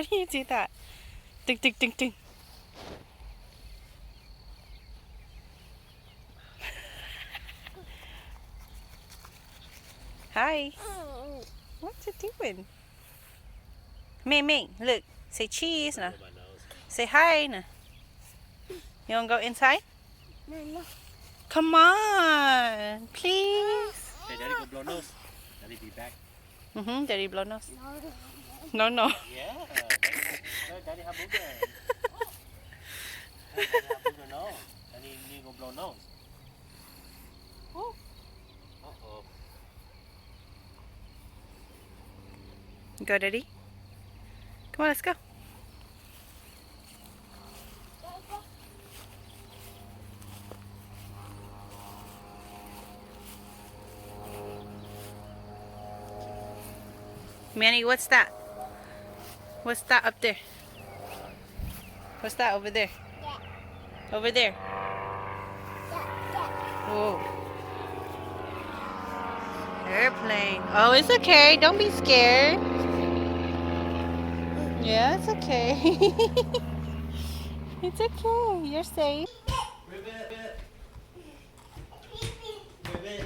Why do you do that? Ding, ding, ding, ding. Hi. What's it doing? Ming, Ming, look. Say cheese now. Say hi now. You want to go inside? No. Come on, please. Hey, Daddy, go blow nose. Daddy be back. Daddy blow nose. No. No, no. Yeah. Daddy have booger. Daddy have booger nose. Daddy need to go blow nose. Oh. Uh-oh. Go, Daddy. Come on, let's go. Manny, what's that? What's that up there? What's that over there? Yeah. Over there. Yeah. Whoa. Airplane. Oh, it's okay. Don't be scared. Yeah, it's okay. It's okay. You're safe. Ribbit. Ribbit. Ribbit.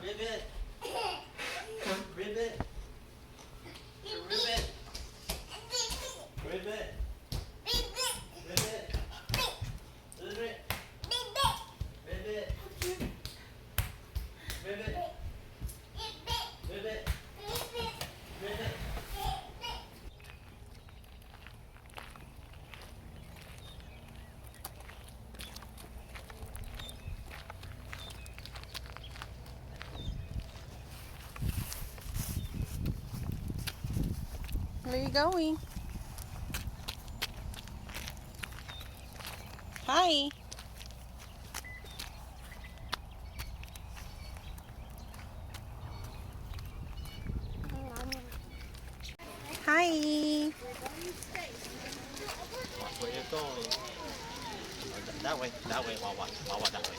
Ribbit. Ribbit. Ribbit. Ribbit. Ribbit. Ribbit. Ribbit. Ribbit. Ribbit. Ribbit. Where are you going? Hi. Hi. Watch where you're going. That way, Wawa. Wawa, that way.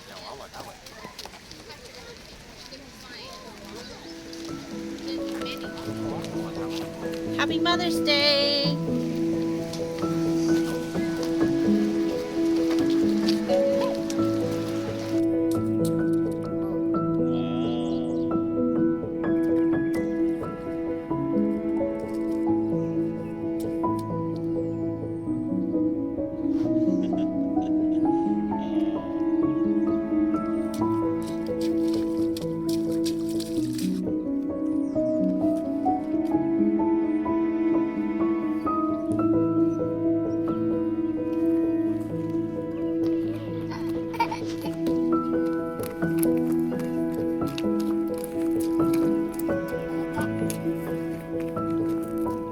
Yeah, Wawa, that way. Happy Mother's Day.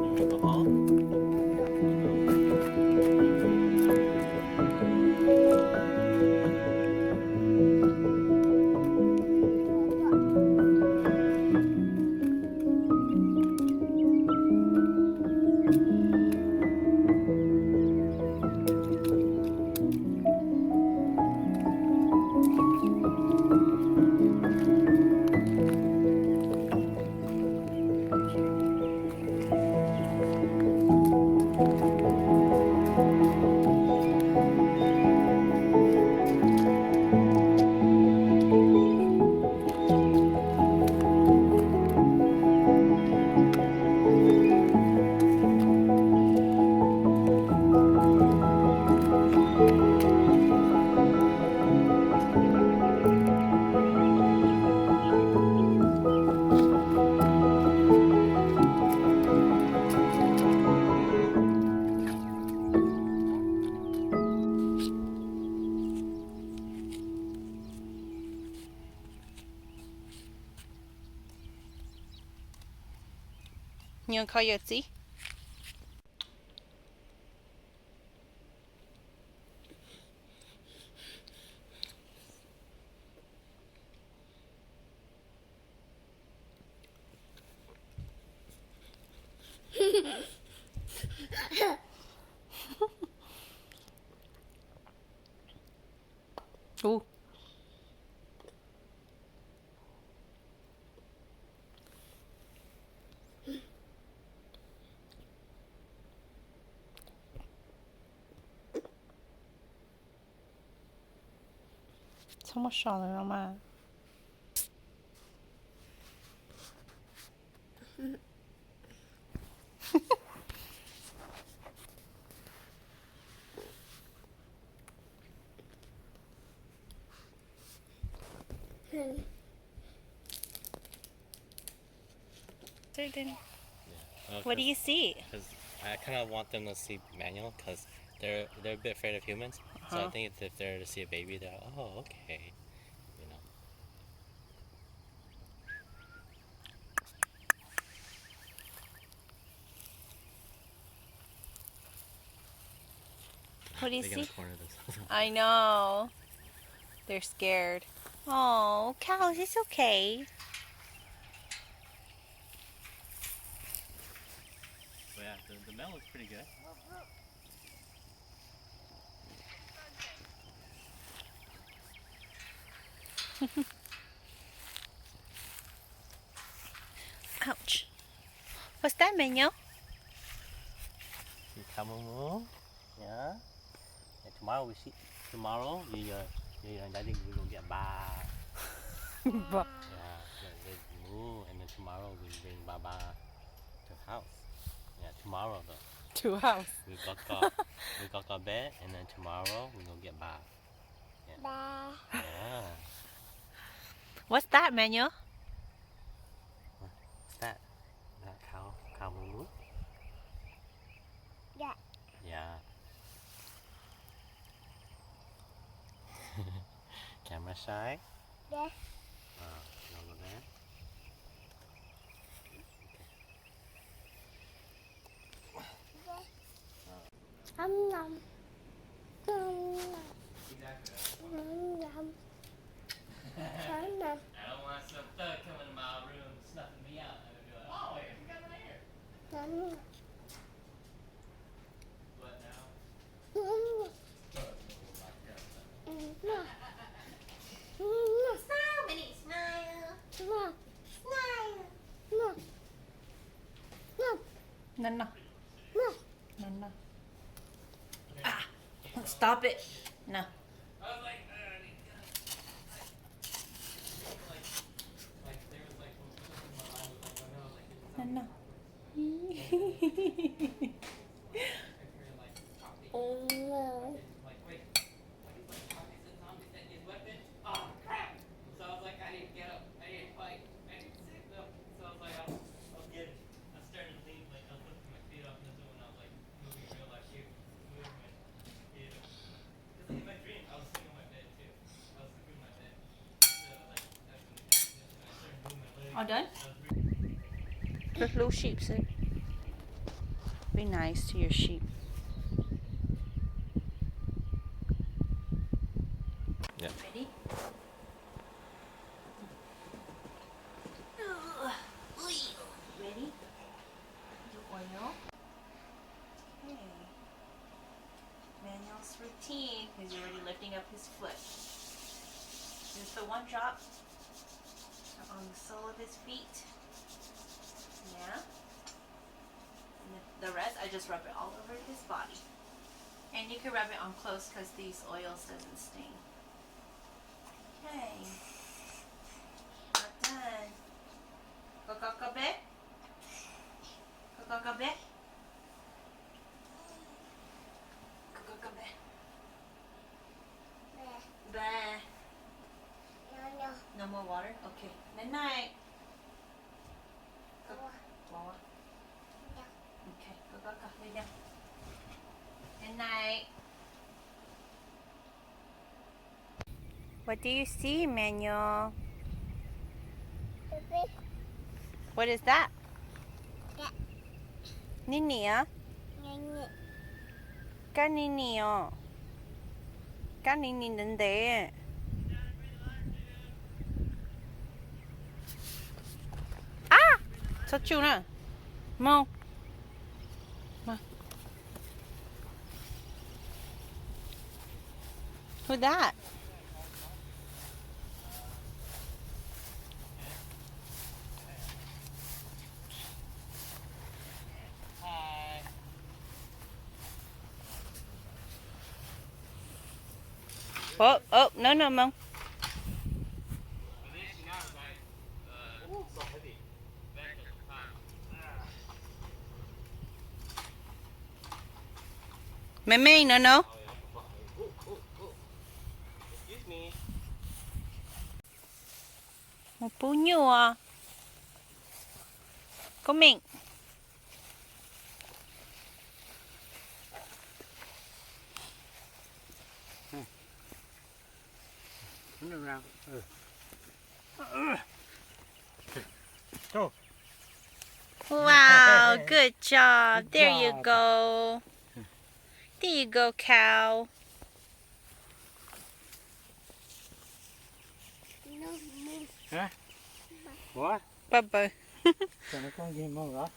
You wanna go home? You want coyote? Ooh. 超么少了，妈妈。What do you see? Because I kind of want them to see Manuel because they're a bit afraid of humans. So I Uh-huh. think if they're to see a baby, they're oh okay, you know. What do you They're see? gonna corner themselves. I know. They're scared. Oh, cows, it's okay. But yeah, the male looks pretty good. Ouch. What's that, Manuel? You come on, yeah. And tomorrow we see. Tomorrow you and Daddy we gonna get Ba. Yeah, they move, and then tomorrow we bring Baba to the house. Yeah, tomorrow though. To house. We got our bed, and then tomorrow we gonna get Ba. Ba. Yeah. What's that, Manuel? What's that? That cow moo? Yeah. Yeah. Camera shy? Yeah. You wanna go there? Nom nom. Nom nom. Nom nom. Nom nom. I don't want some thug coming to my room snuffing me out. I'm gonna be like, oh, wait, you got my hair. Nom nom. What now? Nom nom. Nom. Nom. Smile, Minnie, smile. Nom. Smile. Nom. Nom. No, no. Nom. No, no. Ah, stop it. No. I was like, I need to like there was like my mind was like, oh no, like it's No, no. Oh no. like wait, zombie said his weapon. Oh crap! So I was like, I need to get up, I need to fight, I need to save them. So I was like, I was getting, I started to lean, like I was lifting my feet up, and this is when I was like moving real like you, moving my feet up. Because like in my dream, I was sitting on my bed too. I was sleeping in my bed. So like that's when I started moving my legs. All done? I was really Look, little sheep, see? Be nice to your sheep. Yeah. Ready? Ready? Do oil. Okay. Manuel's routine. He's already lifting up his foot. Just the one drop on the sole of his feet. Yeah. And the rest, I just rub it all over his body. And you can rub it on close because these oils doesn't stain. Okay. Not done. Kokakabe? Kokakabe? Kokakabe. Bah. No no. No more water? Okay. Night night. Wawa. Okay. Kokaka. Lay down. Good night. What do you see, Manuel? Baby. What is that? Yeah. Nini, ah? Nini. Kanini, oh. Kanini nande. Ah! 저쪽 나. 뭐? 뭐? Who that? hi. Oh, oh, no, no, Mom. 妹妹，no no。 Oh, yeah. Excuse me. 我不扭啊。Coming。 Turn around. Go. Wow, good job. Good There you job. go. There you go, cow. No move. What? Bye bye. Cho nó có game không đó?